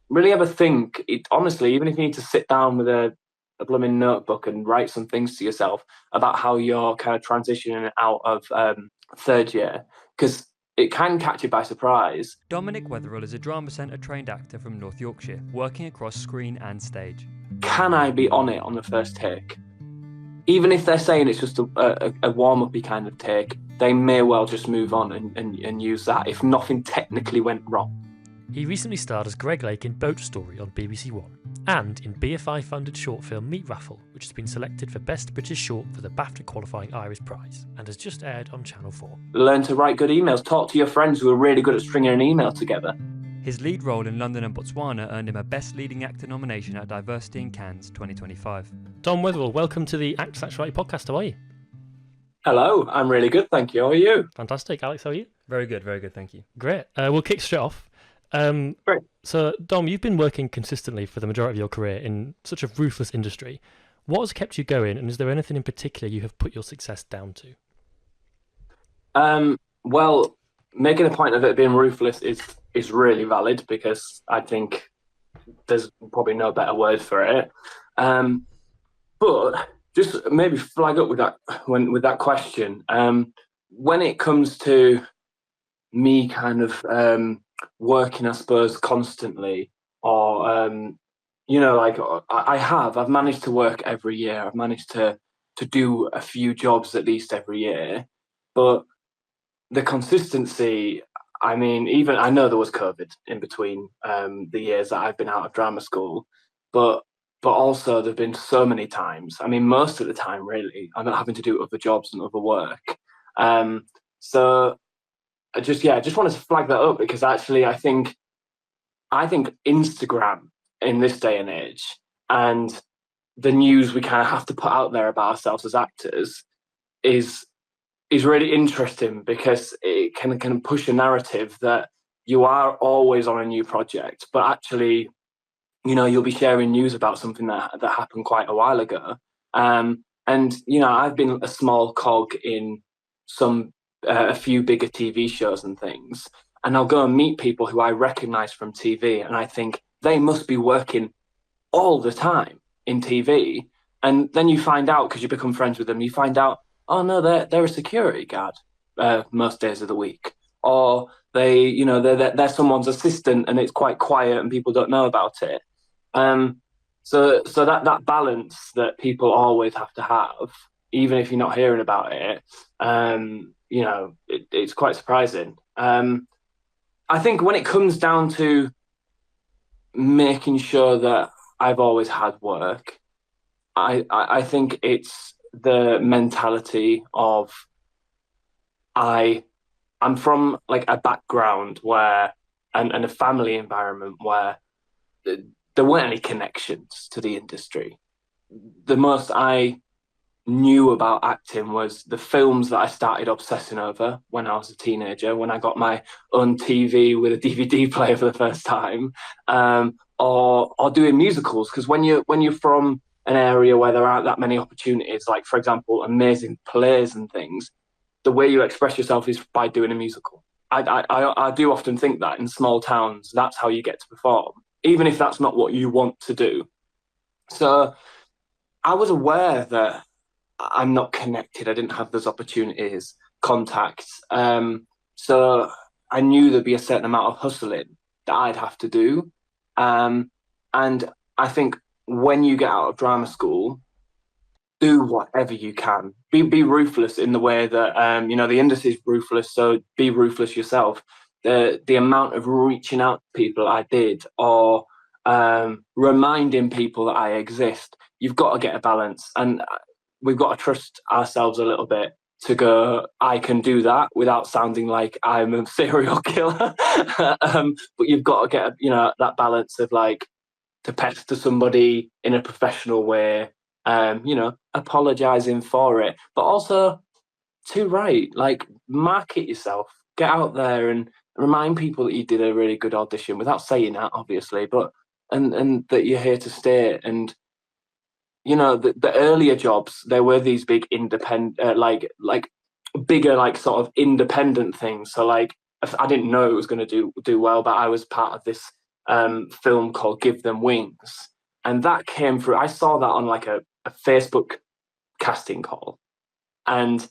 really ever think, honestly, even if you need to sit down with a blooming notebook and write some things to yourself about how you're kind of transitioning out of third year, because it can catch you by surprise. Dominic Weatherill is a drama centre trained actor from North Yorkshire, working across screen and stage. Can I be on it on the first take? Even if they're saying it's just a warm-uppy kind of take, they may well just move on and use that if nothing technically went wrong. He recently starred as Greg Lake in Boat Story on BBC One, and in BFI-funded short film Meat Raffle, which has been selected for Best British Short for the BAFTA qualifying Iris Prize, and has just aired on Channel 4. Learn to write good emails. Talk to your friends who are really good at stringing an email together. His lead role in London and Botswana earned him a Best Leading Actor nomination at Diversity in Cannes 2025. Dom Weatherill, welcome to the Act That's Right podcast. How are you? Hello, I'm really good, thank you. How are you? Fantastic. Alex, how are you? Very good, thank you. Great. We'll kick straight off. Great. So, Dom, you've been working consistently for the majority of your career in such a ruthless industry. What has kept you going, and is there anything in particular you have put your success down to? Well, making a point of it being ruthless is really valid, because I think there's probably no better word for it. But just maybe flag up with that question. When it comes to me kind of working, I suppose, constantly, or I've managed to work every year. I've managed to do a few jobs at least every year, but the consistency, I mean, even I know there was COVID in between the years that I've been out of drama school, but also there've been so many times. I mean, most of the time, really, I'm not having to do other jobs and other work. So I just wanted to flag that up, because actually I think Instagram in this day and age, and the news we kind of have to put out there about ourselves as actors is really interesting, because it can push a narrative that you are always on a new project, but actually, you'll be sharing news about something that happened quite a while ago. And I've been a small cog in a few bigger TV shows and things, and I'll go and meet people who I recognise from TV, and I think they must be working all the time in TV. And then you find out, because you become friends with them, you find out, oh no, they're a security guard most days of the week, or they're someone's assistant, and it's quite quiet and people don't know about it. So that balance that people always have to have, even if you're not hearing about it, it's quite surprising. I think when it comes down to making sure that I've always had work, I think it's the mentality of I'm from like a background where and a family environment where there weren't any connections to the industry. The most I knew about acting was the films that I started obsessing over when I was a teenager, when I got my own TV with a DVD player for the first time, or doing musicals. Because when you're from an area where there aren't that many opportunities, like, for example, amazing plays and things, the way you express yourself is by doing a musical. I do often think that in small towns, that's how you get to perform, even if that's not what you want to do. So I was aware that I'm not connected. I didn't have those opportunities, contacts. So I knew there'd be a certain amount of hustling that I'd have to do. And I think when you get out of drama school, do whatever you can. Be ruthless in the way that, the industry is ruthless, so be ruthless yourself. The amount of reaching out to people I did, or reminding people that I exist, you've got to get a balance. And we've got to trust ourselves a little bit to go, I can do that without sounding like I'm a serial killer. But you've got to get, that balance of like, to pester somebody in a professional way, apologizing for it, but also to write, like, market yourself, get out there and remind people that you did a really good audition without saying that, obviously, but and that you're here to stay. And the earlier jobs, there were these big independent, bigger, like, sort of independent things. So like, I didn't know it was going to do well, but I was part of this film called Give Them Wings. And that came through, I saw that on like a Facebook casting call. And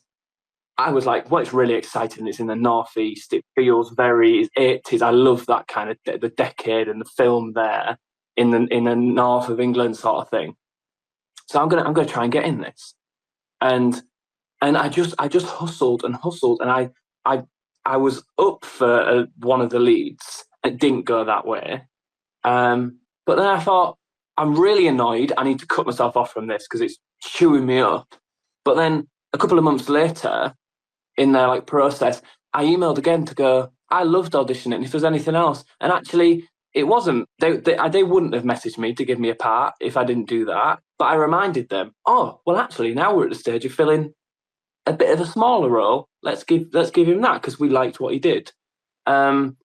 I was like, well, it's really exciting. It's in the Northeast. It feels very 80s. I love that kind of the decade and the film there in the north of England sort of thing. So I'm gonna try and get in this. And I just hustled and hustled, and I was up for one of the leads. It didn't go that way. But then I thought, I'm really annoyed. I need to cut myself off from this because it's chewing me up. But then a couple of months later, in their like process, I emailed again to go, I loved auditioning. If there's anything else, and actually, it wasn't. They wouldn't have messaged me to give me a part if I didn't do that. But I reminded them, oh, well, actually, now we're at the stage of filling a bit of a smaller role. Let's give him that because we liked what he did. And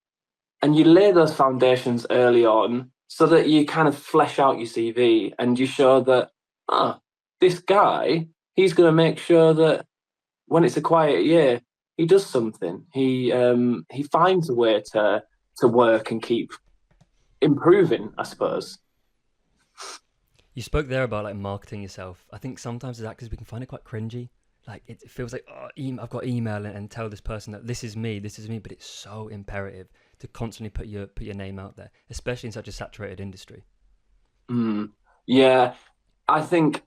you lay those foundations early on so that you kind of flesh out your CV and you show that, this guy, he's going to make sure that when it's a quiet year, he does something. He finds a way to work and keep improving, I suppose. You spoke there about like marketing yourself. I think sometimes as actors we can find it quite cringy. Like it feels like, I've got to email and tell this person that this is me, but it's so imperative to constantly put your name out there, especially in such a saturated industry. Yeah, I think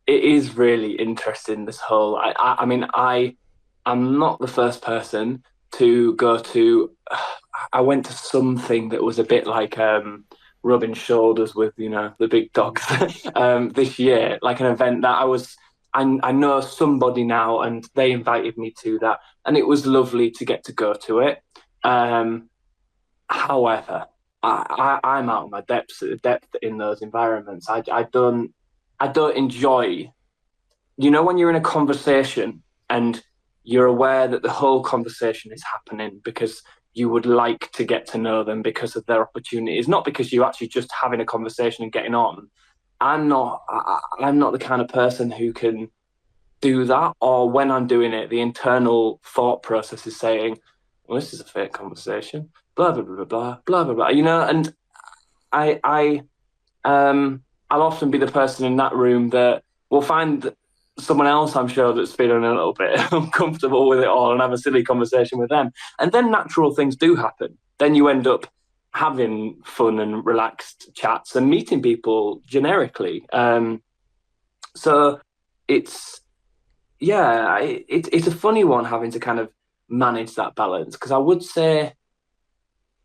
it is really interesting, this whole, I mean, I'm not the first person to go to, I went to something that was a bit like rubbing shoulders with, the big dogs this year, like an event that I know somebody now and they invited me to that, and it was lovely to get to go to it. However, I'm out of my depth in those environments. I don't enjoy, when you're in a conversation and you're aware that the whole conversation is happening because you would like to get to know them because of their opportunities, not because you're actually just having a conversation and getting on. I'm not the kind of person who can do that, or when I'm doing it, the internal thought process is saying, well, this is a fake conversation, blah, blah, blah, blah, blah, blah, blah, and I'll often be the person in that room that will find someone else, I'm sure, that's feeling a little bit uncomfortable with it all and have a silly conversation with them. And then natural things do happen. Then you end up having fun and relaxed chats and meeting people generically. So it's a funny one having to kind of manage that balance, because I would say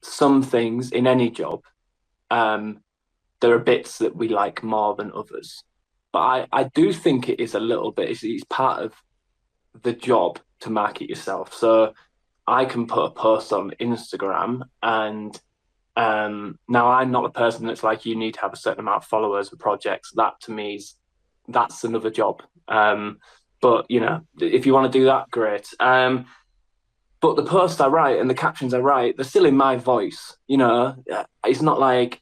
some things in any job, there are bits that we like more than others. But I do think it is a little bit, it's part of the job to market yourself. So I can put a post on Instagram and now I'm not a person that's like, you need to have a certain amount of followers for projects. That to me that's another job. But if you want to do that, great. But the posts I write and the captions I write, they're still in my voice. It's not like,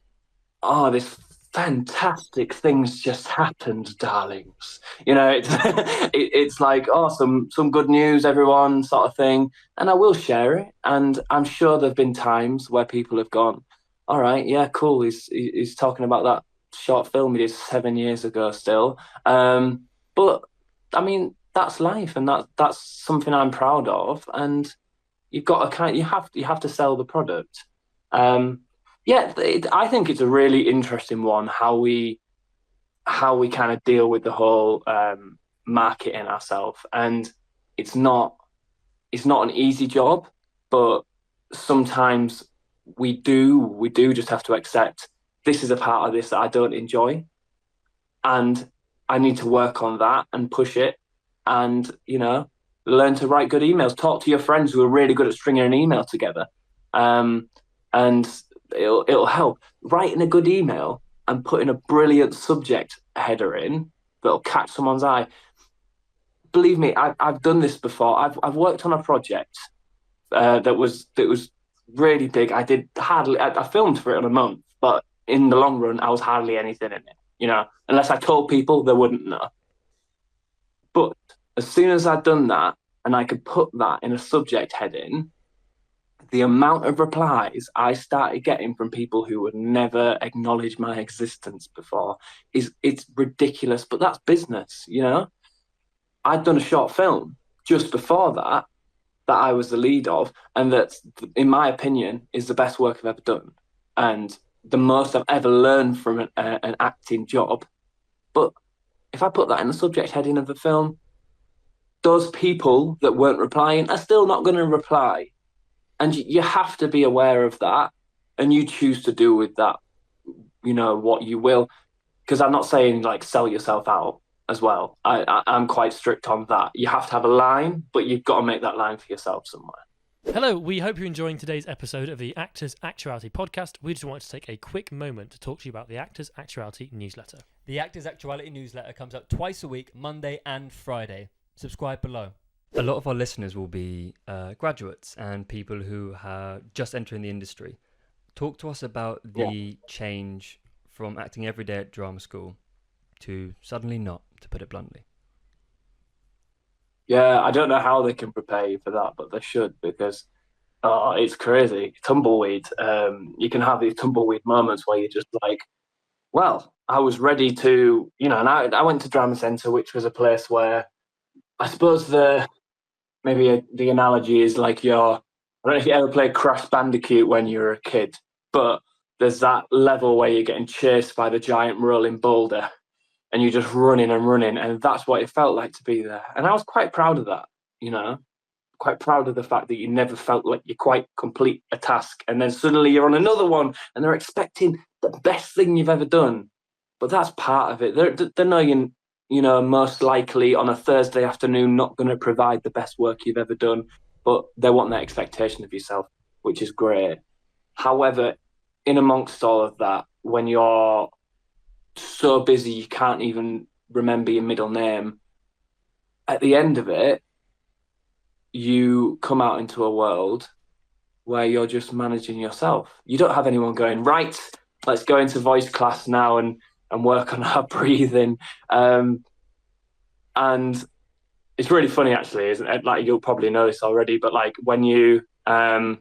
oh, this fantastic things just happened, darlings. It's like, oh, some good news, everyone, sort of thing. And I will share it. And I'm sure there've been times where people have gone, all right, yeah, cool. He's talking about that short film he did 7 years ago still. But I mean, that's life, and that's something I'm proud of. And you've got to you have to sell the product. I think it's a really interesting one, how we kind of deal with the whole marketing ourselves, and it's not an easy job, but sometimes we do just have to accept this is a part of this that I don't enjoy, and I need to work on that and push it, and learn to write good emails, talk to your friends who are really good at stringing an email together, and it'll help. Writing a good email and putting a brilliant subject header in that'll catch someone's eye. Believe me, I've done this before. I've worked on a project that was really big. I filmed for it in a month, but in the long run, I was hardly anything in it. Unless I told people, they wouldn't know. But as soon as I'd done that and I could put that in a subject heading, the amount of replies I started getting from people who would never acknowledge my existence before it's ridiculous. But that's business, you know. I'd done a short film just before that I was the lead of, and that, in my opinion, is the best work I've ever done, and the most I've ever learned from an acting job. But if I put that in the subject heading of the film, those people that weren't replying are still not going to reply. And you have to be aware of that, and you choose to do with that, you know, what you will. Because I'm not saying like sell yourself out as well. I'm quite strict on that. You have to have a line, but you've got to make that line for yourself somewhere. Hello, we hope you're enjoying today's episode of the Actors Actuality podcast. We just wanted to take a quick moment to talk to you about the Actors Actuality newsletter. The Actors Actuality newsletter comes out twice a week, Monday and Friday. Subscribe below. A lot of our listeners will be graduates and people who are just entering the industry. Talk to us about the change from acting every day at drama school to suddenly not, to put it bluntly. Yeah, I don't know how they can prepare you for that, but they should, because it's crazy. Tumbleweed. You can have these tumbleweed moments where you're just like, well, I was ready to, you know, and I went to Drama Centre, which was a place where I suppose the analogy is like I don't know if you ever played Crash Bandicoot when you were a kid, but there's that level where you're getting chased by the giant rolling boulder and you're just running and running, and that's what it felt like to be there. And I was quite proud of that, you know, quite proud of the fact that you never felt like you quite complete a task, and then suddenly you're on another one and they're expecting the best thing you've ever done. But that's part of it. They're knowing, you know, most likely on a Thursday afternoon not going to provide the best work you've ever done, but they want that expectation of yourself, which is great. However, in amongst all of that, when you're so busy you can't even remember your middle name, at the end of it, you come out into a world where you're just managing yourself. You don't have anyone going, right, let's go into voice class now and work on our breathing. And it's really funny, actually, isn't it? Like, you'll probably know this already, but like when you're going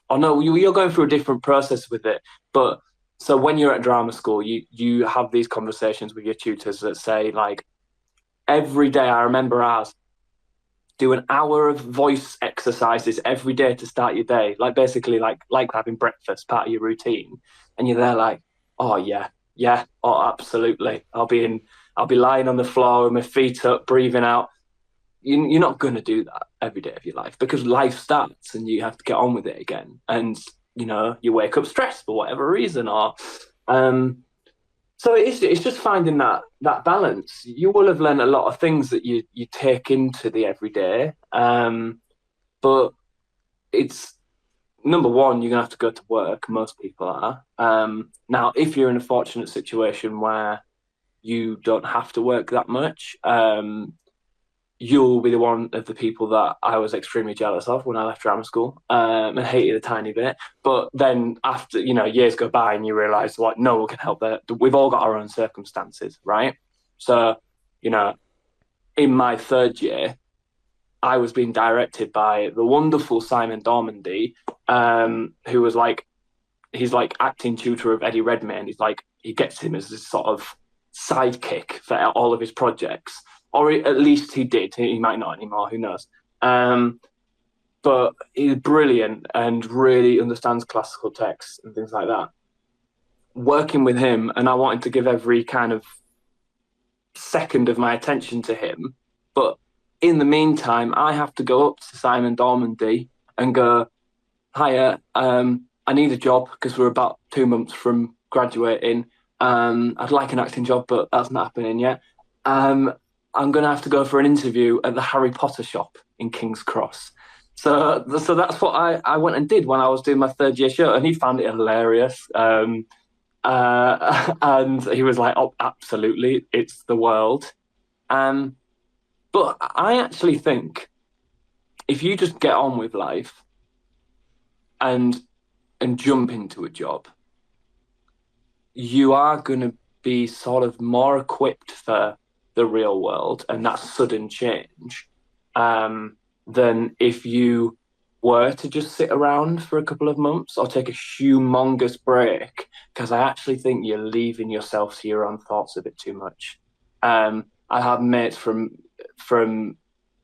through a different process with it. But so when you're at drama school, you have these conversations with your tutors that say, like, every day, I remember ours, do an hour of voice exercises every day to start your day, like basically like having breakfast, part of your routine. And you're there like, oh yeah, oh absolutely. I'll be lying on the floor with my feet up, breathing out. You're not going to do that every day of your life, because life starts and you have to get on with it again. And, you know, you wake up stressed for whatever reason, or so it's just finding that balance. You will have learned a lot of things that you take into the everyday, but it's, number one, you're going to have to go to work. Most people are. Now, if you're in a fortunate situation where you don't have to work that much, you'll be the one of the people that I was extremely jealous of when I left drama school, and hated a tiny bit. But then after, you know, years go by and you realise, what, no one can help that. We've all got our own circumstances, right? So, you know, in my third year, I was being directed by the wonderful Simon Dormandy, who was like, he's like acting tutor of Eddie Redmayne. He's like, he gets him as this sort of sidekick for all of his projects. Or at least he did. He might not anymore, who knows. But he's brilliant and really understands classical texts and things like that. Working with him, and I wanted to give every kind of second of my attention to him. But in the meantime, I have to go up to Simon Dormandy and go, hiya, I need a job because we're about 2 months from graduating. I'd like an acting job, but that's not happening yet. I'm going to have to go for an interview at the Harry Potter shop in King's Cross. So that's what I went and did when I was doing my third year show, and he found it hilarious. And he was like, oh, absolutely, it's the world. But I actually think if you just get on with life and jump into a job, you are going to be sort of more equipped for the real world and that sudden change than if you were to just sit around for a couple of months or take a humongous break, because I actually think you're leaving yourself to your own thoughts a bit too much. I have mates from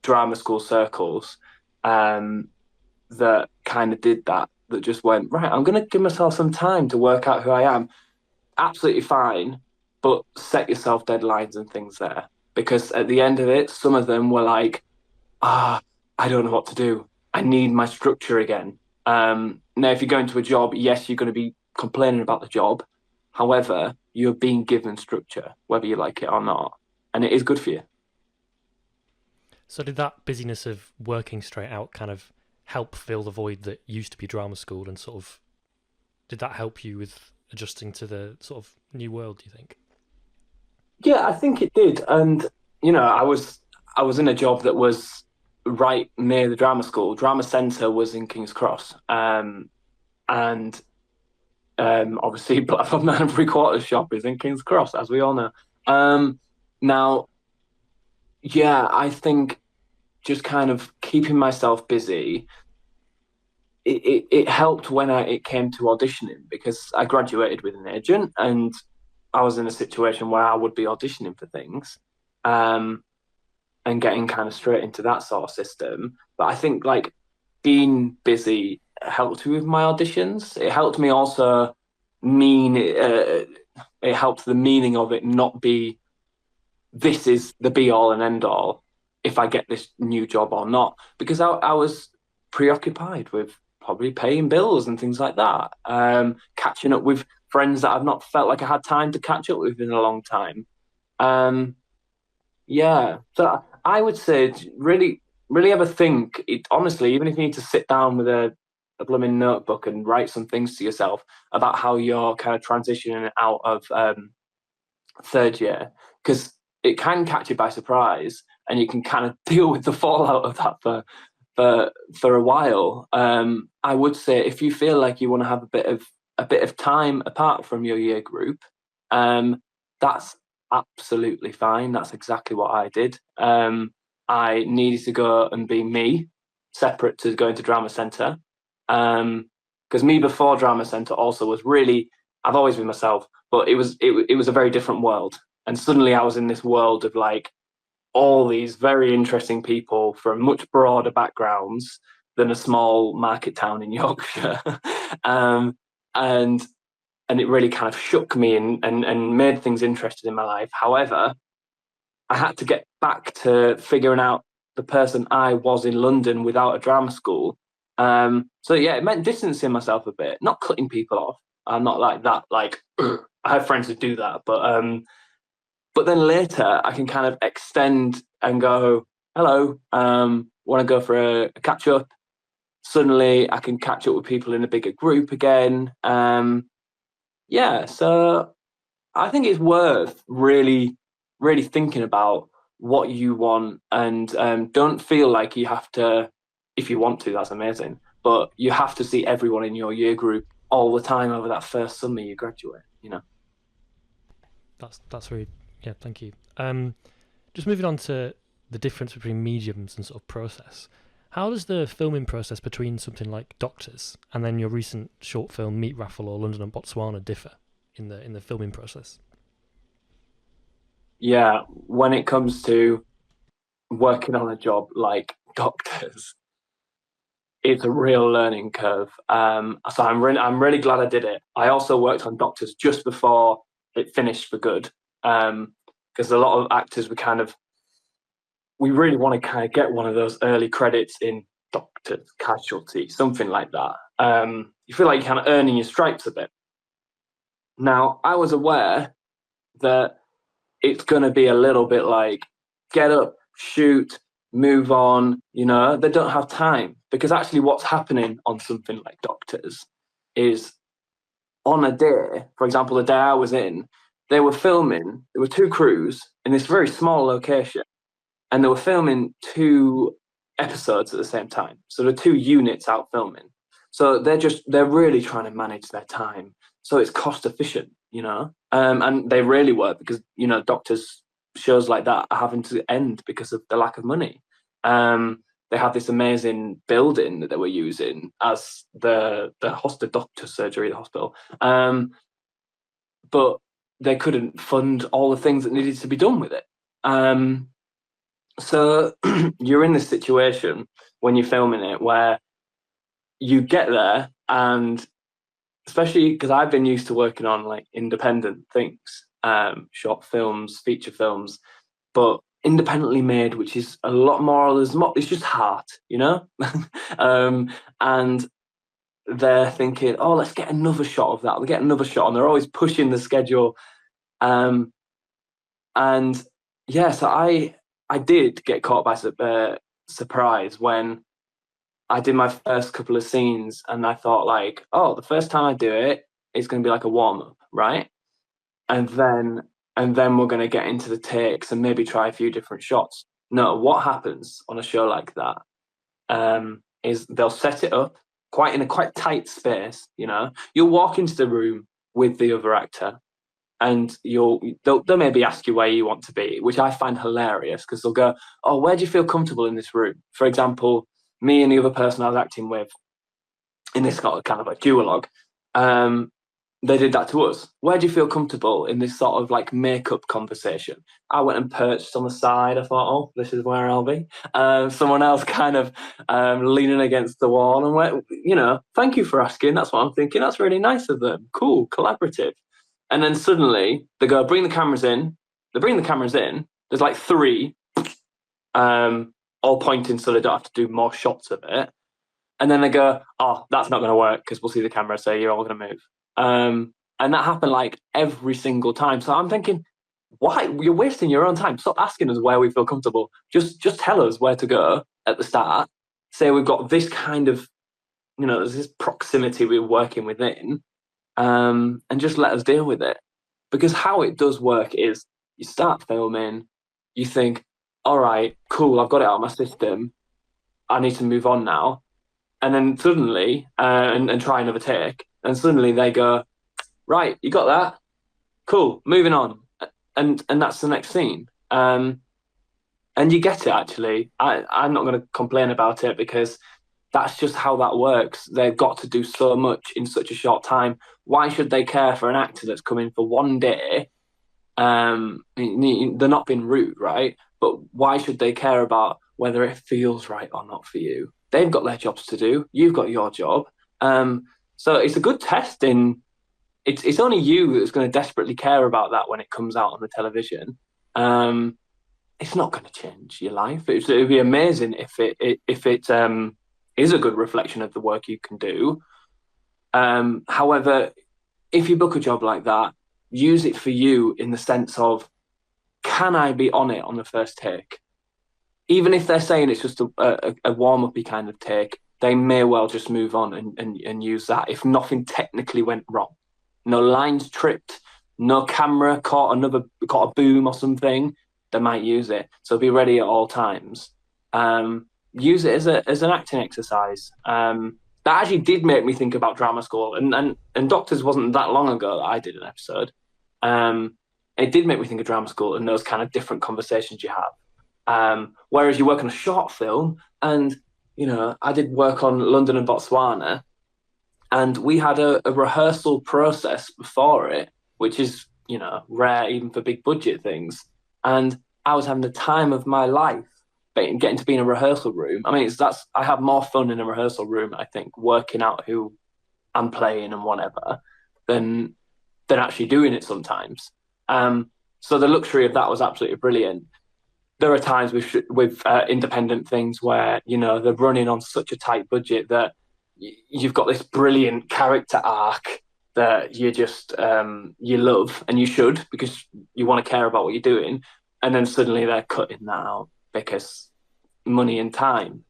drama school circles that kind of did that just went, right, I'm going to give myself some time to work out who I am. Absolutely fine, but set yourself deadlines and things there. Because at the end of it, some of them were like, I don't know what to do. I need my structure again. Now, if you go into a job, yes, you're going to be complaining about the job. However, you're being given structure, whether you like it or not. And it is good for you. So did that busyness of working straight out kind of help fill the void that used to be drama school, and sort of did that help you with adjusting to the sort of new world, do you think? Yeah, I think it did. And, I was in a job that was right near the drama school. Drama Centre was in King's Cross. And obviously Blackpool Man and Three Quarters shop is in King's Cross, as we all know. Now, yeah, I think just kind of keeping myself busy, it helped when it came to auditioning, because I graduated with an agent and I was in a situation where I would be auditioning for things and getting kind of straight into that sort of system. But I think like being busy helped me with my auditions. It helped me also it helped the meaning of it not be, this is the be all and end all if I get this new job or not, because I was preoccupied with probably paying bills and things like that, catching up with friends that I've not felt like I had time to catch up with in a long time. Yeah, so I would say really, really have a think. Honestly, even if you need to sit down with a blooming notebook and write some things to yourself about how you're kind of transitioning out of third year, because it can catch you by surprise, and you can kind of deal with the fallout of that for a while. I would say if you feel like you want to have a bit of time apart from your year group, that's absolutely fine. That's exactly what I did. I needed to go and be me, separate to going to Drama Centre. Because me before Drama Centre also was really, I've always been myself, but it was a very different world. And suddenly I was in this world of like all these very interesting people from much broader backgrounds than a small market town in Yorkshire. And it really kind of shook me and made things interesting in my life. However, I had to get back to figuring out the person I was in London without a drama school. So yeah, it meant distancing myself a bit, not cutting people off. I'm not like that. Like I have friends who do that, but then later I can kind of extend and go, hello, want to go for a catch up. Suddenly I can catch up with people in a bigger group again. Yeah, so I think it's worth really, really thinking about what you want, and don't feel like you have to. If you want to, that's amazing, but you have to see everyone in your year group all the time over that first summer you graduate. That's really, yeah, thank you. Just moving on to the difference between mediums and sort of process. How does the filming process between something like Doctors and then your recent short film Meat Raffle or London and Botswana differ in the filming process? Yeah, when it comes to working on a job like Doctors, it's a real learning curve. So I'm really glad I did it. I also worked on Doctors just before it finished for good, because a lot of actors we really want to kind of get one of those early credits in Doctors, Casualty, something like that. You feel like you're kind of earning your stripes a bit. Now, I was aware that it's going to be a little bit like get up, shoot, move on. They don't have time, because actually what's happening on something like Doctors is on a day, for example, the day I was in, there were two crews in this very small location, and they were filming 2 episodes at the same time. So there are 2 units out filming. So they're really trying to manage their time. So it's cost efficient, and they really were, because, Doctors shows like that are having to end because of the lack of money. they had this amazing building that they were using as the doctor surgery, the hospital. But they couldn't fund all the things that needed to be done with it. So you're in this situation when you're filming it where you get there, and especially because I've been used to working on like independent things, short films, feature films, but independently made, which is a lot more, it's just heart, you know? And they're thinking, oh, let's get another shot of that. We get another shot, and they're always pushing the schedule. And yeah, so I did get caught by surprise when I did my first couple of scenes, and I thought like, oh, the first time I do it, it's going to be like a warm up, right? And then we're going to get into the takes and maybe try a few different shots. No, what happens on a show like that is they'll set it up in a quite tight space. You know, you'll walk into the room with the other actor, and they'll maybe ask you where you want to be, which I find hilarious, because they'll go, oh, where do you feel comfortable in this room? For example, me and the other person I was acting with in this kind of a duologue, they did that to us. Where do you feel comfortable in this sort of like makeup conversation? I went and perched on the side. I thought, oh, this is where I'll be. Someone else kind of leaning against the wall and went, you know, thank you for asking. That's what I'm thinking. That's really nice of them. Cool, collaborative. And then suddenly they go, bring the cameras in. They bring the cameras in. There's like three, all pointing so they don't have to do more shots of it. And then they go, oh, that's not going to work because we'll see the camera, so you're all going to move. And that happened like every single time. So I'm thinking, why? You're wasting your own time. Stop asking us where we feel comfortable. Just tell us where to go at the start. Say we've got this kind of, you know, there's this proximity we're working within, and just let us deal with it. Because how it does work is you start filming, you think, all right, cool, I've got it out of my system. I need to move on now. And then suddenly, and try another take. And suddenly they go, right, you got that? Cool, moving on. And that's the next scene. And you get it, actually. I'm not going to complain about it, because that's just how that works. They've got to do so much in such a short time. Why should they care for an actor that's coming for one day? They're not being rude, right? But why should they care about whether it feels right or not for you? They've got their jobs to do. You've got your job. So it's a good test in. It's only you that's going to desperately care about that when it comes out on the television. It's not going to change your life. It would be amazing if it is a good reflection of the work you can do. However, if you book a job like that, use it for you in the sense of, can I be on it on the first take? Even if they're saying it's just a warm-uppy kind of take, they may well just move on and use that if nothing technically went wrong. No lines tripped, no camera caught a boom or something, they might use it. So be ready at all times. Use it as an acting exercise. That actually did make me think about drama school. And Doctors wasn't that long ago that I did an episode. It did make me think of drama school and those kind of different conversations you have. Whereas you work on a short film, and you know, I did work on London and Botswana, and we had a rehearsal process before it, which is, you know, rare even for big budget things. And I was having the time of my life getting to be in a rehearsal room. I mean, I have more fun in a rehearsal room, I think, working out who I'm playing and whatever, than actually doing it sometimes. So the luxury of that was absolutely brilliant. There are times with independent things where, you know, they're running on such a tight budget that you've got this brilliant character arc that you just you love, and you should, because you want to care about what you're doing, and then suddenly they're cutting that out because money and time.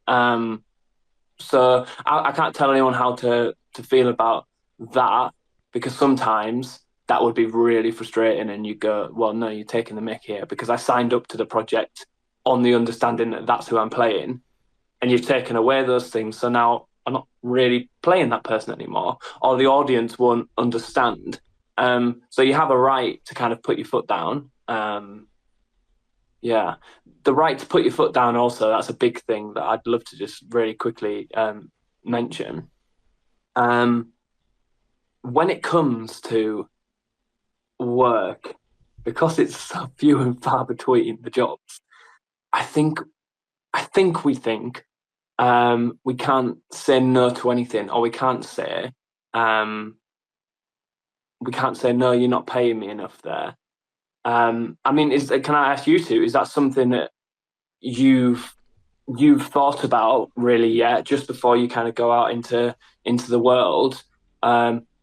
So I can't tell anyone how to feel about that, because sometimes that would be really frustrating, and you go, well, no, you're taking the mick here, because I signed up to the project on the understanding that that's who I'm playing, and you've taken away those things, so now I'm not really playing that person anymore, or the audience won't understand. So you have a right to kind of put your foot down. Yeah, the right to put your foot down also, that's a big thing that I'd love to just really quickly mention. Um, when it comes to work, because it's so few and far between the jobs, I think we think we can't say no to anything, or um, we can't say no, you're not paying me enough there. I mean, can I ask you two? Is that something that you've thought about really yet, just before you kind of go out into the world?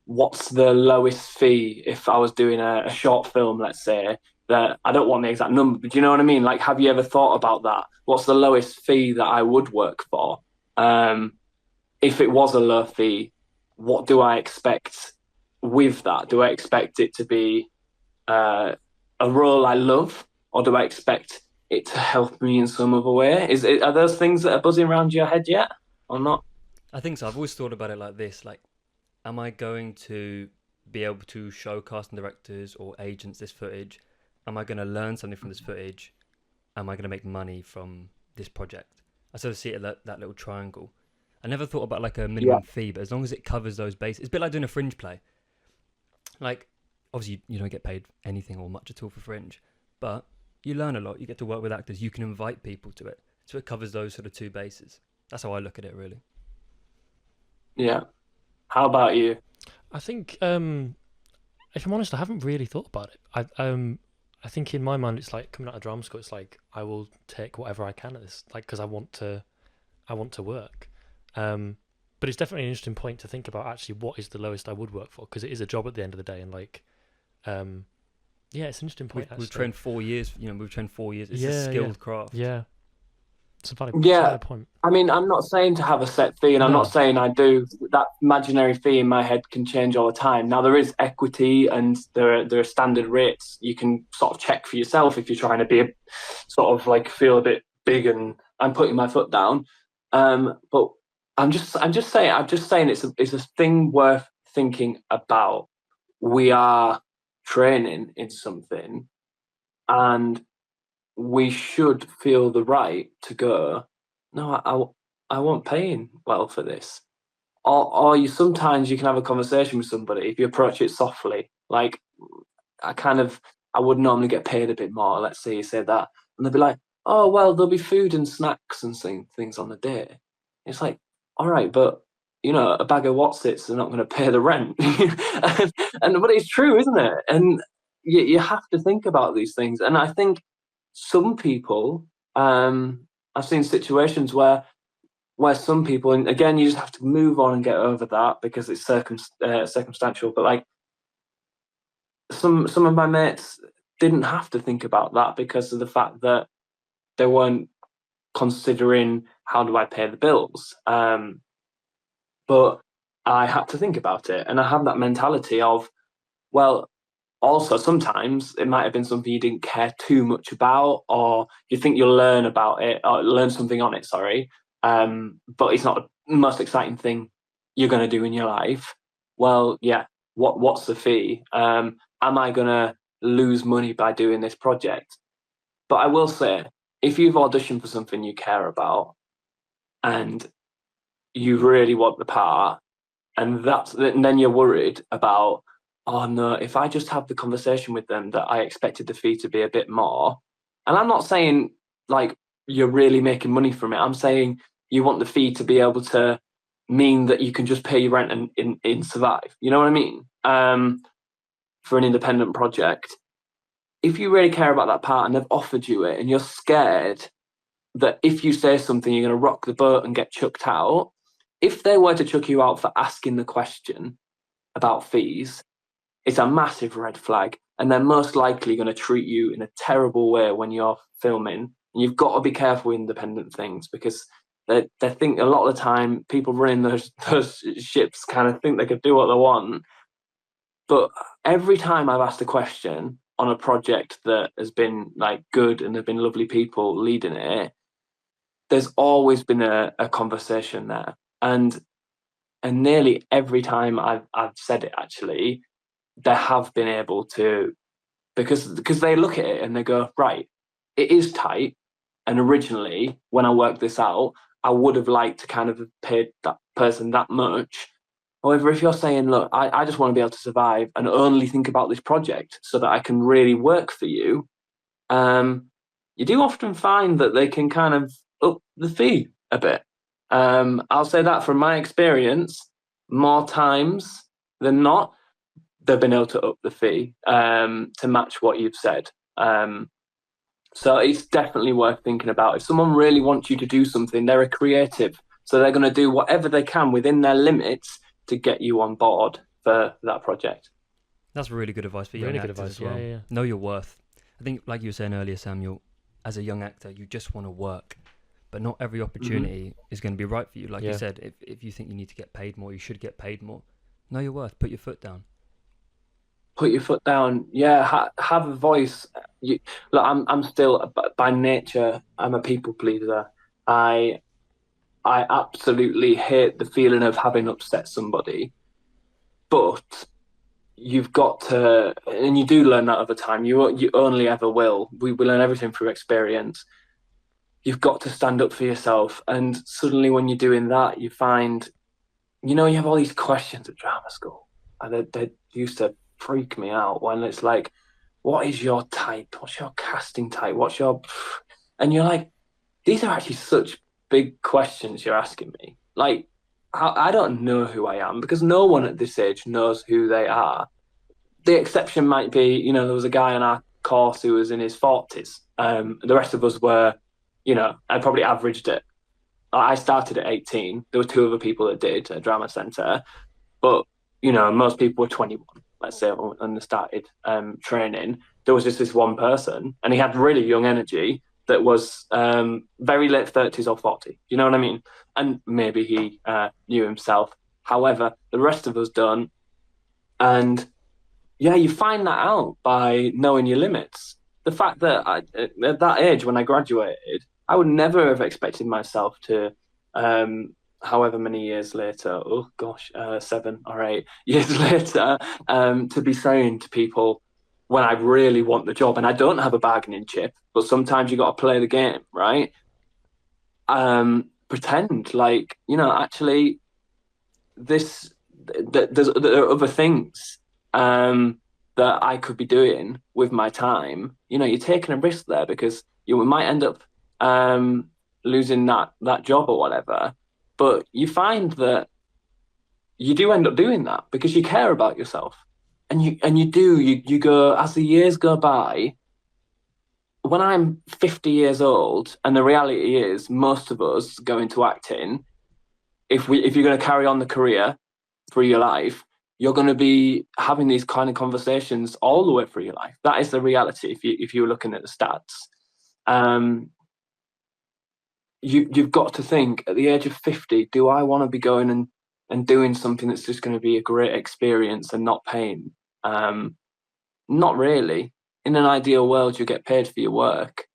What's the lowest fee if I was doing a short film, let's say, that I don't want the exact number, but do you know what I mean? Like, have you ever thought about that? What's the lowest fee that I would work for? Um, if it was a low fee, what do I expect with that? Do I expect it to be a role I love, or do I expect it to help me in some other way? Are those things that are buzzing around your head yet, or not? I think so. I've always thought about it like this: like, am I going to be able to show casting directors or agents this footage? Am I going to learn something from this footage? Am I going to make money from this project? I sort of see it that little triangle. I never thought about like a Yeah, minimum fee, but as long as it covers those bases, it's a bit like doing a fringe play. Like, obviously, you don't get paid anything or much at all for fringe, but you learn a lot. You get to work with actors. You can invite people to it, so it covers those sort of two bases. That's how I look at it, really. yeah. How about you? I think, if I'm honest, I haven't really thought about it. I think in my mind, it's like coming out of drama school. It's like I will take whatever I can at this, like because I want to work. But it's definitely an interesting point to think about. Actually, what is the lowest I would work for? Because it is a job at the end of the day, and like, yeah, it's an interesting point. We've Actually, trained 4 years. We've trained 4 years. It's a yeah, yeah, skilled craft. yeah. It's a Yeah, valid point. I mean, I'm not saying to have a set fee, and I'm not No, saying I do. That imaginary fee in my head can change all the time. Now, there is equity, and there are standard rates. You can sort of check for yourself if you're trying to be sort of like feel a bit big and I'm putting my foot down. But I'm just saying it's a thing worth thinking about. We are training in something, and we should feel the right to go, no, I won't paying well for this. Or you sometimes you can have a conversation with somebody if you approach it softly. Like, I would normally get paid a bit more. Let's say you say that, and they'll be like, oh well, there'll be food and snacks and things on the day. It's like, all right, but a bag of Wotsits are not going to pay the rent. But it's true, isn't it? And you have to think about these things. And I think some people, I've seen situations where some people, and again, you just have to move on and get over that because it's circumstantial. But like some of my mates didn't have to think about that because of the fact that they weren't considering how do I pay the bills. But I had to think about it, and I have that mentality of, well, also sometimes it might have been something you didn't care too much about, or you think you'll learn about it or learn something on it, sorry, but it's not the most exciting thing you're going to do in your life. Well, yeah, what's the fee? Am I going to lose money by doing this project? But I will say, if you've auditioned for something you care about and you really want the part, and then you're worried about, oh no, if I just have the conversation with them that I expected the fee to be a bit more. And I'm not saying like you're really making money from it. I'm saying you want the fee to be able to mean that you can just pay your rent and in survive. You know what I mean? For an independent project. If you really care about that part and they've offered you it and you're scared that if you say something, you're going to rock the boat and get chucked out, if they were to chuck you out for asking the question about fees, it's a massive red flag. And they're most likely going to treat you in a terrible way when you're filming. And you've got to be careful with independent things because they think a lot of the time people running those ships kind of think they could do what they want. But every time I've asked a question on a project that has been like good and there've been lovely people leading it, there's always been a conversation there. And nearly every time I've said it, actually, they have been able to, because they look at it and they go, right, it is tight. And originally, when I worked this out, I would have liked to kind of have paid that person that much. However, if you're saying, look, I just want to be able to survive and only think about this project so that I can really work for you, you do often find that they can kind of up the fee a bit. I'll say that from my experience, more times than not, they've been able to up the fee to match what you've said. So it's definitely worth thinking about. If someone really wants you to do something, they're a creative. So they're going to do whatever they can within their limits to get you on board for that project. That's really good advice for young Really good actors advice, as well. yeah. Know your worth. I think, like you were saying earlier, Samuel, as a young actor, you just want to work, but not every opportunity is going to be right for you. Like you said, if you think you need to get paid more, you should get paid more. Know your worth. Put your foot down. Put your foot down. Yeah, have a voice. Look, I'm still by nature, I'm a people pleaser. I absolutely hate the feeling of having upset somebody, but you've got to, and you do learn that over time. You only ever will. We learn everything through experience. You've got to stand up for yourself, and suddenly when you're doing that, you find, you have all these questions at drama school, and they used to freak me out when it's like, what is your type? What's your casting type? And you're like, these are actually such big questions you're asking me. Like, I don't know who I am because no one at this age knows who they are. The exception might be, there was a guy on our course who was in his 40s. The rest of us were, I probably averaged it. I started at 18. There were 2 other people that did at Drama Centre. But, most people were 21, let's say, when they started training. There was just this one person, and he had really young energy that was very late 30s or 40. You know what I mean? And maybe he knew himself. However, the rest of us don't. And yeah, you find that out by knowing your limits. The fact that at that age, when I graduated, I would never have expected myself to, however many years later, 7 or 8 years later, to be saying to people, when I really want the job and I don't have a bargaining chip, but sometimes you got to play the game, right? Pretend like, actually there are other things that I could be doing with my time. You're taking a risk there because you might end up losing that job or whatever. But you find that you do end up doing that because you care about yourself. And you go, as the years go by, when I'm 50 years old, and the reality is most of us go into acting, if you're going to carry on the career through your life, you're going to be having these kind of conversations all the way through your life. That is the reality. If you're looking at the stats, you've got to think, at the age of 50, do I want to be going and doing something that's just going to be a great experience and not pain? Not really. In an ideal world, you get paid for your work.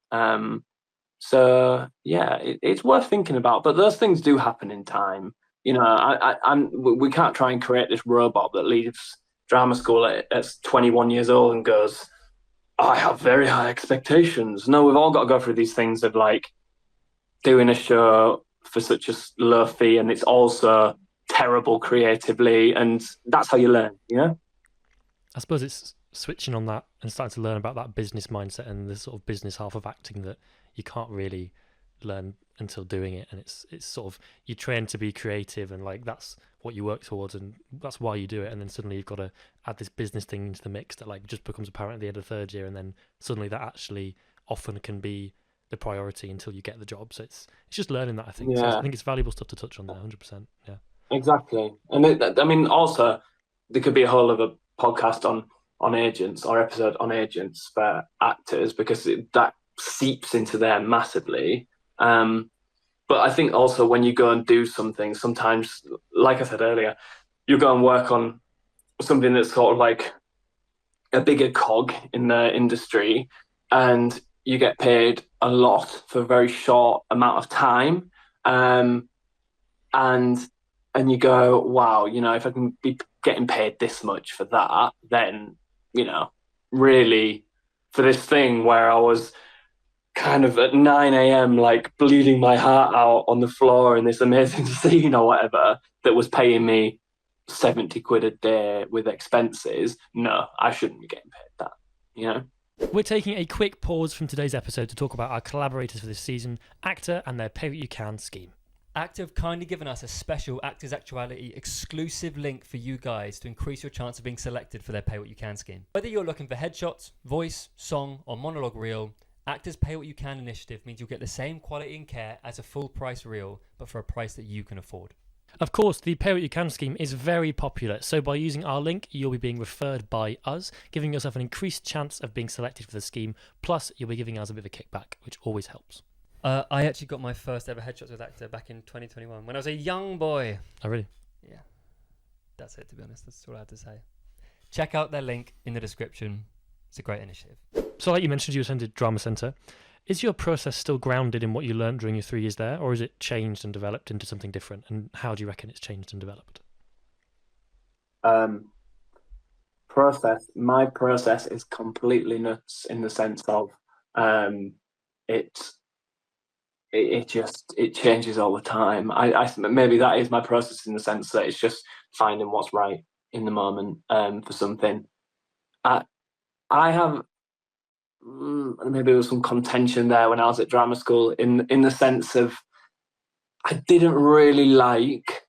So yeah, it's worth thinking about. But those things do happen in time. We can't try and create this robot that leaves drama school at 21 years old and goes, I have very high expectations. No, we've all got to go through these things of like doing a show for such a low fee, and it's also terrible creatively, and that's how you learn. I suppose it's switching on that and starting to learn about that business mindset and the sort of business half of acting that you can't really learn until doing it. And it's sort of, you train to be creative and like that's what you work towards and that's why you do it. And then suddenly you've got to add this business thing into the mix that like just becomes apparent at the end of third year, and then suddenly that actually often can be the priority until you get the job. So it's just learning that, I think. Yeah. So I think it's valuable stuff to touch on there, 100%. Yeah, exactly. And also there could be a whole other podcast on agents or episode on agents for actors because that seeps into there massively. But I think also when you go and do something, sometimes, like I said earlier, you go and work on something that's sort of like a bigger cog in the industry, and you get paid a lot for a very short amount of time. And you go, wow, if I can be getting paid this much for that, then, really for this thing where I was kind of at 9 a.m., like bleeding my heart out on the floor in this amazing scene or whatever, that was paying me 70 quid a day with expenses, no, I shouldn't be getting paid that, you know? We're taking a quick pause from today's episode to talk about our collaborators for this season, ACTA and their Pay What You Can scheme. ACTA have kindly given us a special Actors Actuality exclusive link for you guys to increase your chance of being selected for their Pay What You Can scheme. Whether you're looking for headshots, voice, song, or monologue reel, ACTA's Pay What You Can initiative means you'll get the same quality and care as a full price reel, but for a price that you can afford. Of course, the Pay What You Can scheme is very popular, so by using our link, you'll be being referred by us, giving yourself an increased chance of being selected for the scheme, plus you'll be giving us a bit of a kickback, which always helps. I actually got my first ever headshots with ACTA back in 2021, when I was a young boy. Oh, really? Yeah. That's it, to be honest. That's all I had to say. Check out their link in the description. It's a great initiative. So like you mentioned, you attended Drama Centre. Is your process still grounded in what you learned during your 3 years there, or is it changed and developed into something different? And how do you reckon it's changed and developed? My process is completely nuts in the sense of it changes all the time. I maybe that is my process in the sense that it's just finding what's right in the moment for something. I have maybe there was some contention there when I was at drama school in the sense of I didn't really like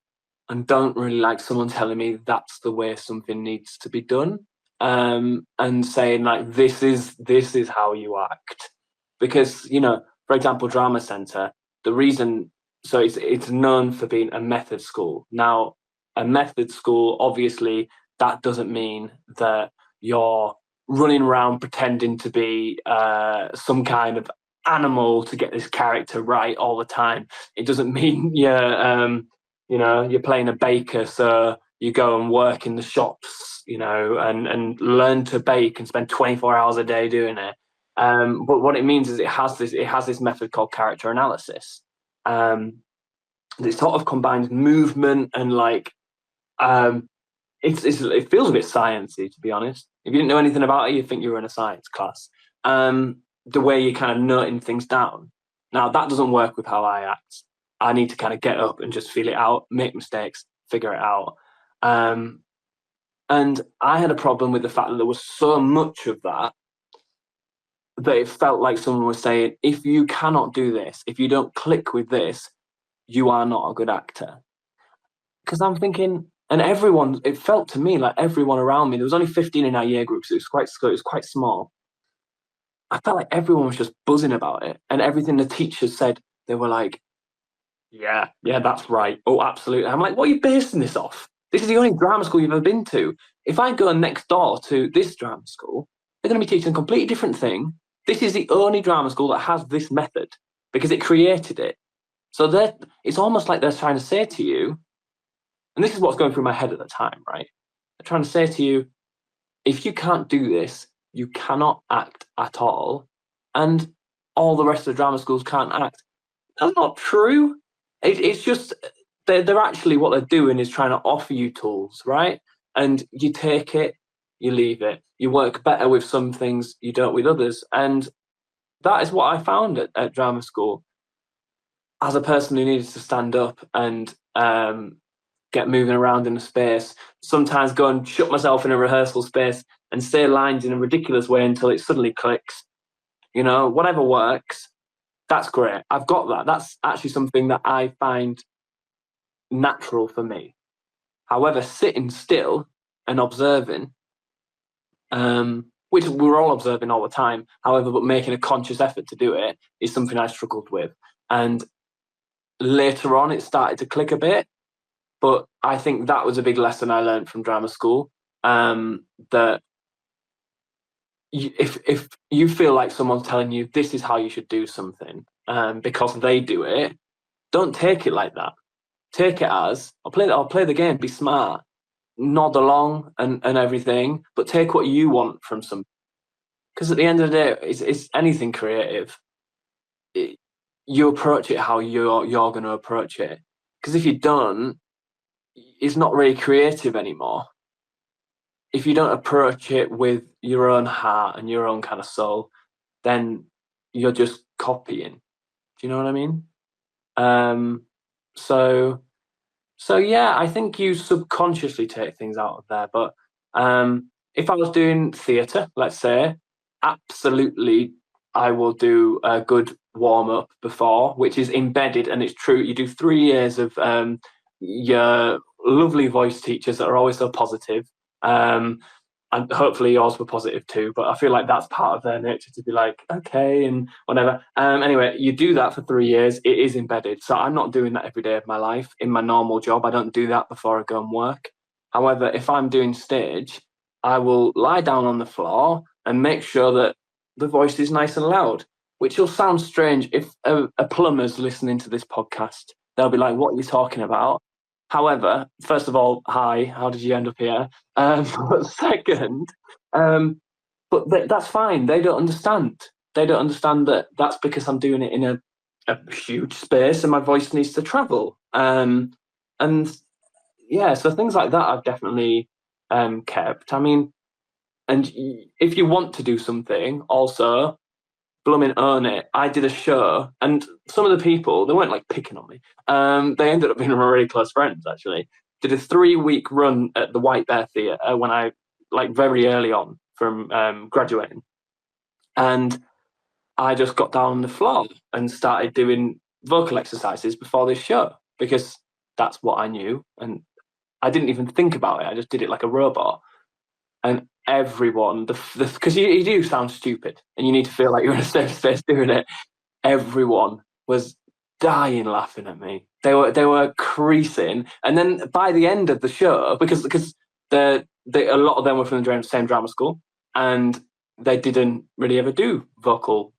and don't really like someone telling me that's the way something needs to be done, and saying like this is how you act, because for example, Drama Centre, the reason, so it's known for being a method school. Now, a method school, obviously, that doesn't mean that you're running around pretending to be some kind of animal to get this character right all the time. It doesn't mean you're playing a baker, so you go and work in the shops, and learn to bake and spend 24 hours a day doing it. But what it means is it has this method called character analysis. It sort of combines movement and it feels a bit sciencey, to be honest. If you didn't know anything about it, you'd think you were in a science class. The way you're kind of noting things down. Now, that doesn't work with how I act. I need to kind of get up and just feel it out, make mistakes, figure it out. And I had a problem with the fact that there was so much of that it felt like someone was saying, if you cannot do this, if you don't click with this, you are not a good actor. Because I'm thinking, and everyone, it felt to me like everyone around me, there was only 15 in our year group, so it was quite small. I felt like everyone was just buzzing about it, and everything the teachers said, they were like, yeah, that's right. Oh, absolutely. I'm like, what are you basing this off? This is the only drama school you've ever been to. If I go next door to this drama school, they're going to be teaching a completely different thing. This is the only drama school that has this method because it created it. So it's almost like they're trying to say to you, and this is what's going through my head at the time, right? They're trying to say to you, if you can't do this, you cannot act at all, and all the rest of the drama schools can't act. That's not true. It's just they're actually, what they're doing is trying to offer you tools, right? And you take it, you leave it. You work better with some things, you don't with others. And that is what I found at drama school. As a person who needed to stand up and get moving around in a space, sometimes go and shut myself in a rehearsal space and say lines in a ridiculous way until it suddenly clicks. Whatever works, that's great. I've got that. That's actually something that I find natural for me. However, sitting still and observing, which we're all observing all the time, however, but making a conscious effort to do it is something I struggled with. And later on, it started to click a bit. But I think that was a big lesson I learned from drama school, that if you feel like someone's telling you this is how you should do something because they do it, don't take it like that. Take it as, I'll play the game, be smart, nod along and everything, but take what you want from something. Because at the end of the day, it's anything creative. You approach it how you're going to approach it. Because if you don't, it's not really creative anymore. If you don't approach it with your own heart and your own kind of soul, then you're just copying. Do you know what I mean? So yeah, I think you subconsciously take things out of there. But if I was doing theatre, let's say, absolutely, I will do a good warm up before, which is embedded, and it's true. You do 3 years of your lovely voice teachers that are always so positive. And hopefully yours were positive too, but I feel like that's part of their nature to be like, okay, and whatever. Anyway, you do that for 3 years. It is embedded. So I'm not doing that every day of my life. In my normal job, I don't do that before I go and work. However, if I'm doing stage, I will lie down on the floor and make sure that the voice is nice and loud, which will sound strange if a plumber's listening to this podcast. They'll be like, what are you talking about? However, first of all, hi, how did you end up here? But second, that's fine. They don't understand. They don't understand that that's because I'm doing it in a huge space and my voice needs to travel. And yeah, so things like that I've definitely kept. I mean, and if you want to do something, also, blooming own it. I did a show, and some of the people, they weren't like picking on me. They ended up being really close friends, actually. Did a 3-week run at the White Bear Theatre when I, like, very early on from graduating. And I just got down on the floor and started doing vocal exercises before this show because that's what I knew. And I didn't even think about it. I just did it like a robot. And everyone, because you do sound stupid and you need to feel like you're in a safe space doing it. Everyone was dying laughing at me. They were creasing. And then by the end of the show, because a lot of them were from the same drama school, and they didn't really ever do vocal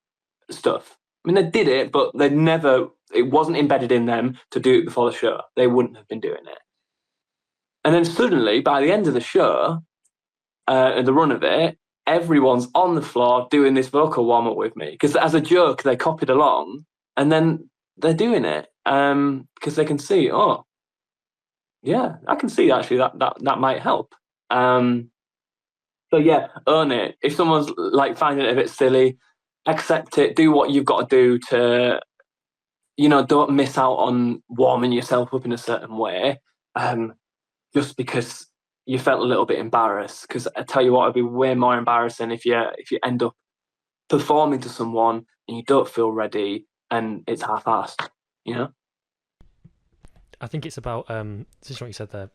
stuff. I mean, they did it, but it wasn't embedded in them to do it before the show. They wouldn't have been doing it. And then suddenly, by the end of the show, the run of it, everyone's on the floor doing this vocal warm-up with me because as a joke they copied along and then they're doing it because they can see, oh yeah, I can see actually that might help. So yeah, own it. If someone's like finding it a bit silly, accept it, do what you've got to do to, don't miss out on warming yourself up in a certain way just because you felt a little bit embarrassed. Because I tell you what, it'd be way more embarrassing if you end up performing to someone and you don't feel ready and it's half-assed, I think it's about just what you said there.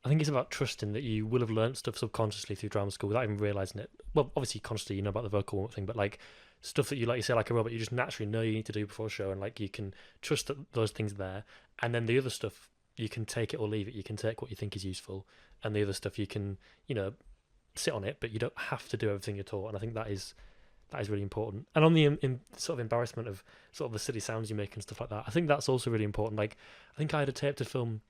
I think it's about trusting that you will have learnt stuff subconsciously through drama school without even realising it. Well, obviously consciously you know about the vocal warm-up thing, but like stuff that you, like you say, like a robot, you just naturally know you need to do before a show, and like you can trust that those things are there. And then the other stuff, you can take it or leave it. You can take what you think is useful, and the other stuff you can, sit on it, but you don't have to do everything you're taught. And I think that is really important. And on the sort of embarrassment of sort of the silly sounds you make and stuff like that, I think that's also really important. Like, I think I had a tape to film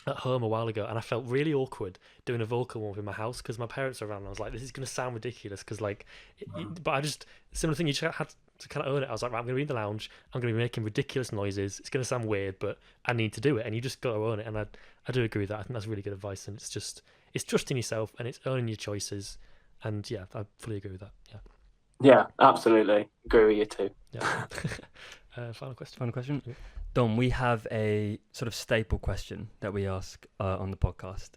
at home a while ago, and I felt really awkward doing a vocal warm-up in my house because my parents are around, and I was like, this is going to sound ridiculous because but I just, similar thing, you just had to kind of own it. I was like, right, I'm going to be in the lounge, I'm going to be making ridiculous noises, it's going to sound weird, but I need to do it, and you just got to own it. And I do agree with that. I think that's really good advice, and it's trusting yourself and it's owning your choices. And yeah, I fully agree with that. Yeah, absolutely agree with you too. Yeah. Final question. Yeah. Dom, we have a sort of staple question that we ask on the podcast.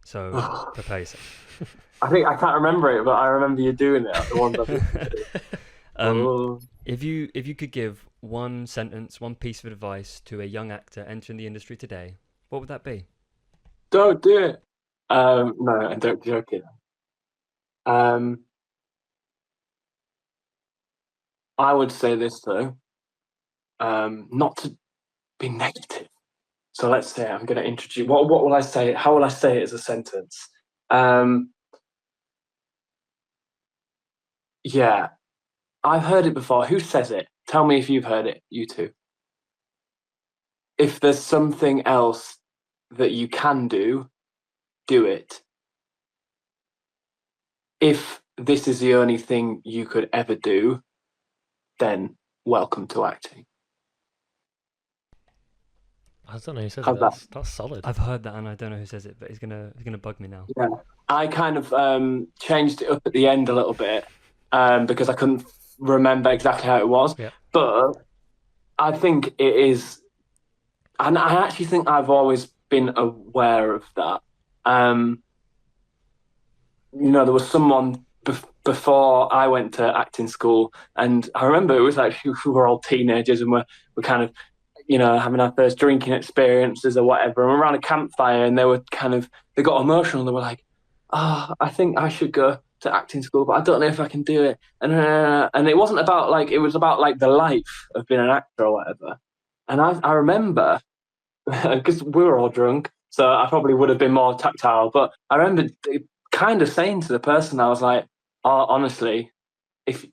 So prepare yourself. I think I can't remember it, but I remember you doing it. The ones If you could give one sentence, one piece of advice to a young actor entering the industry today, what would that be? Don't do it. No, I don't joke it. I would say this though, not to be negative. So let's say I'm going to introduce. What will I say? How will I say it as a sentence? Yeah, I've heard it before. Who says it? Tell me if you've heard it, you two. If there's something else that you can do, do it. If this is the only thing you could ever do, then welcome to acting. I don't know who says it. That's solid. I've heard that, and I don't know who says it, but it's gonna bug me now. Yeah, I kind of changed it up at the end a little bit because I couldn't remember exactly how it was. Yeah. But I think it is, and I actually think I've always been aware of that. There was someone before I went to acting school, and I remember it was like we were all teenagers and we're kind of, having our first drinking experiences or whatever, and we're around a campfire, and they got emotional. They were like, "Oh, I think I should go to acting school, but I don't know if I can do it." And it wasn't about like it was about like the life of being an actor or whatever. And I remember because we were all drunk, so I probably would have been more tactile. But I remember kind of saying to the person, I was like, "Oh, honestly, if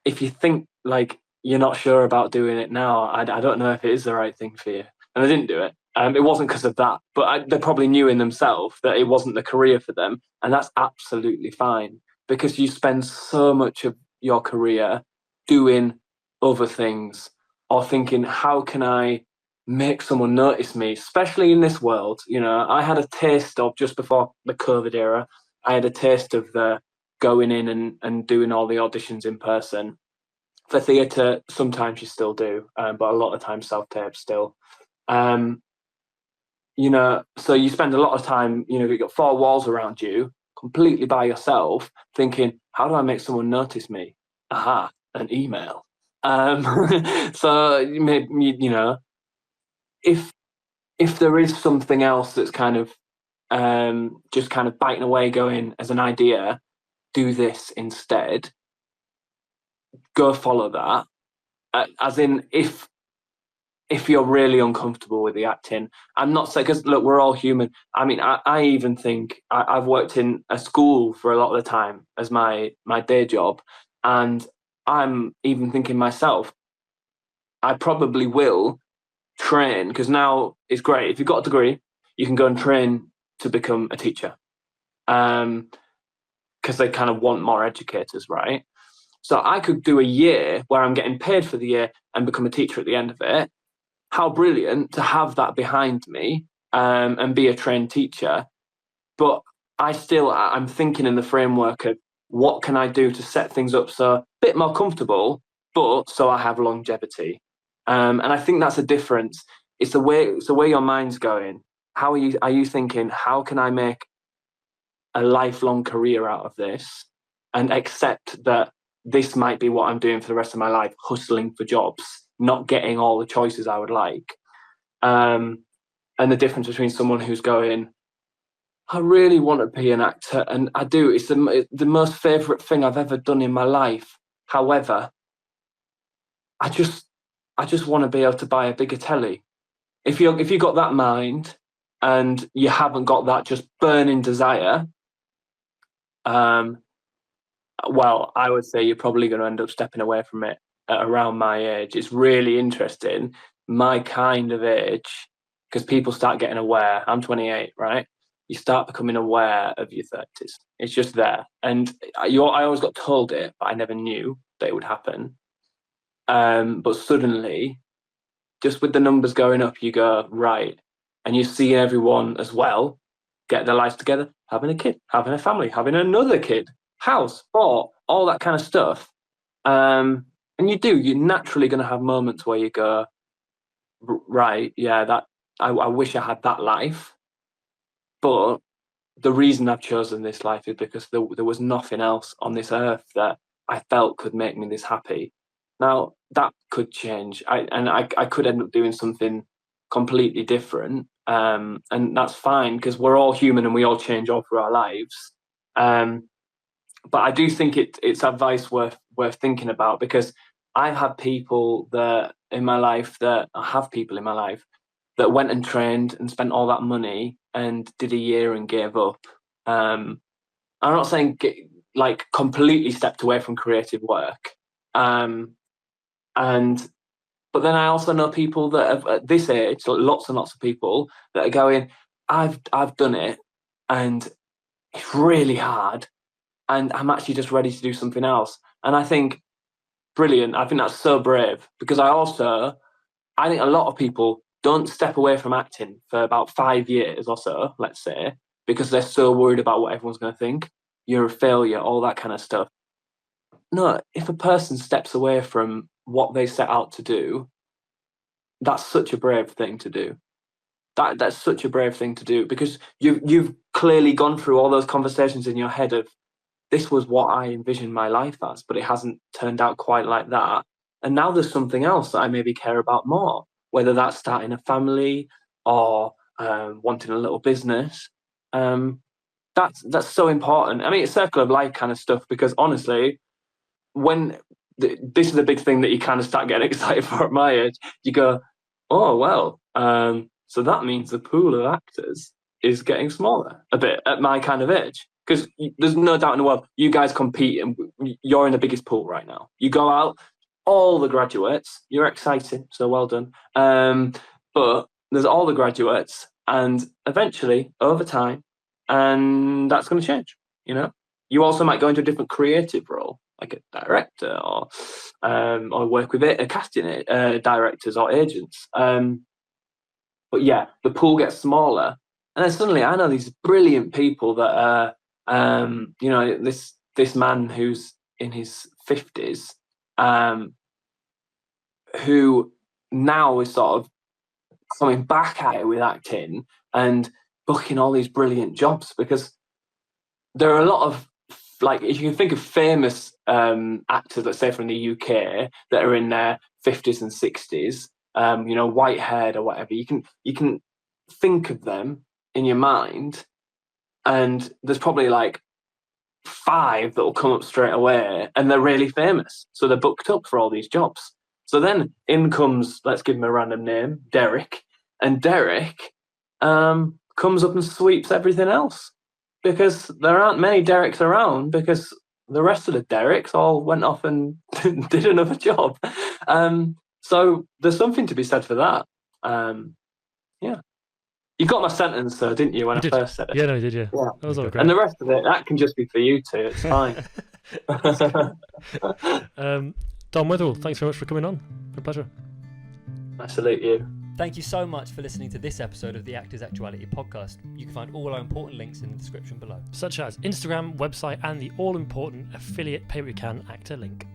if you think like you're not sure about doing it now, I don't know if it is the right thing for you." And I didn't do it. It wasn't because of that, but they probably knew in themselves that it wasn't the career for them, and that's absolutely fine because you spend so much of your career doing other things or thinking, how can I make someone notice me, especially in this world. I had a taste of, just before the COVID era, I had a taste of the going in and doing all the auditions in person. For theatre, sometimes you still do, but a lot of times self-tape still. So you spend a lot of time, you've got four walls around you, completely by yourself, thinking, how do I make someone notice me? Aha, an email. So if there is something else that's kind of just kind of biting away, going as an idea, do this instead, go follow that. As in, if you're really uncomfortable with the acting, I'm not saying, because look, we're all human. I mean, I even think I've worked in a school for a lot of the time as my day job, and I'm even thinking myself, I probably will train, because now it's great. If you've got a degree, you can go and train to become a teacher, because they kind of want more educators, right? So I could do a year where I'm getting paid for the year and become a teacher at the end of it. How brilliant to have that behind me, and be a trained teacher. But I'm thinking in the framework of what can I do to set things up so a bit more comfortable, but so I have longevity. And I think that's a difference. It's the way your mind's going. How are you thinking, how can I make a lifelong career out of this and accept that this might be what I'm doing for the rest of my life, hustling for jobs, not getting all the choices I would like. And the difference between someone who's going, I really want to be an actor, and I do. It's the most favourite thing I've ever done in my life. However, I just want to be able to buy a bigger telly. If you got that mind and you haven't got that just burning desire, well, I would say you're probably going to end up stepping away from it at around my age. It's really interesting, my kind of age, because people start getting aware. I'm 28, right? You start becoming aware of your 30s. It's just there. And I always got told it, but I never knew that it would happen. But suddenly, just with the numbers going up, you go, right. And you see everyone as well get their lives together, having a kid, having a family, having another kid, house, bought, all that kind of stuff. And you're naturally going to have moments where you go, right, yeah, that I wish I had that life. But the reason I've chosen this life is because there was nothing else on this earth that I felt could make me this happy. Now, that could change. I could end up doing something completely different. And that's fine, because we're all human and we all change all through our lives. But I do think it's advice worth thinking about, because I've had people that in my life that I have people in my life that went and trained and spent all that money and did a year and gave up. I'm not saying like completely stepped away from creative work. But then I also know people that have, at this age, lots and lots of people that are going, I've done it and it's really hard, and I'm actually just ready to do something else. And I think, brilliant. I think that's so brave, because I think a lot of people don't step away from acting for about 5 years or so, let's say, because they're so worried about what everyone's going to think. You're a failure, all that kind of stuff. No, if a person steps away from what they set out to do, that's such a brave thing to do. That's such a brave thing to do, because you've clearly gone through all those conversations in your head of, this was what I envisioned my life as, but it hasn't turned out quite like that. And now there's something else that I maybe care about more, whether that's starting a family or wanting a little business. That's so important. I mean, it's circle of life kind of stuff, because honestly, when this is a big thing that you kind of start getting excited for at my age, you go, oh, well, so that means the pool of actors is getting smaller a bit at my kind of age. Because there's no doubt in the world, you guys compete and you're in the biggest pool right now. You go out, all the graduates, you're excited, so well done. But there's all the graduates, and eventually, over time, and that's going to change, you know? You also might go into a different creative role, like a director, or work with casting directors or agents. But yeah, the pool gets smaller, and then suddenly I know these brilliant people that you know, this man who's in his 50s, who now is sort of coming back at it with acting and booking all these brilliant jobs, because there are a lot of, like, if you can think of famous actors, let's say from the UK, that are in their 50s and 60s, you know, white haired or whatever, you can think of them in your mind, and there's probably like 5 that will come up straight away, and they're really famous, so they're booked up for all these jobs. So then in comes, let's give him a random name, Derek, and Derek comes up and sweeps everything else, because there aren't many Dereks around, because the rest of the Dereks all went off and did another job. So there's something to be said for that. Yeah. You got my sentence, though, didn't you, when I first said it? Yeah, no, you did, yeah. Yeah. That was all great. And the rest of it, that can just be for you two. It's fine. Dom Weatherill, thanks very much for coming on. A pleasure. I salute you. Thank you so much for listening to this episode of the Actors Actuality podcast. You can find all our important links in the description below, Such as Instagram, website, and the all-important affiliate pay-what-you-can actor link.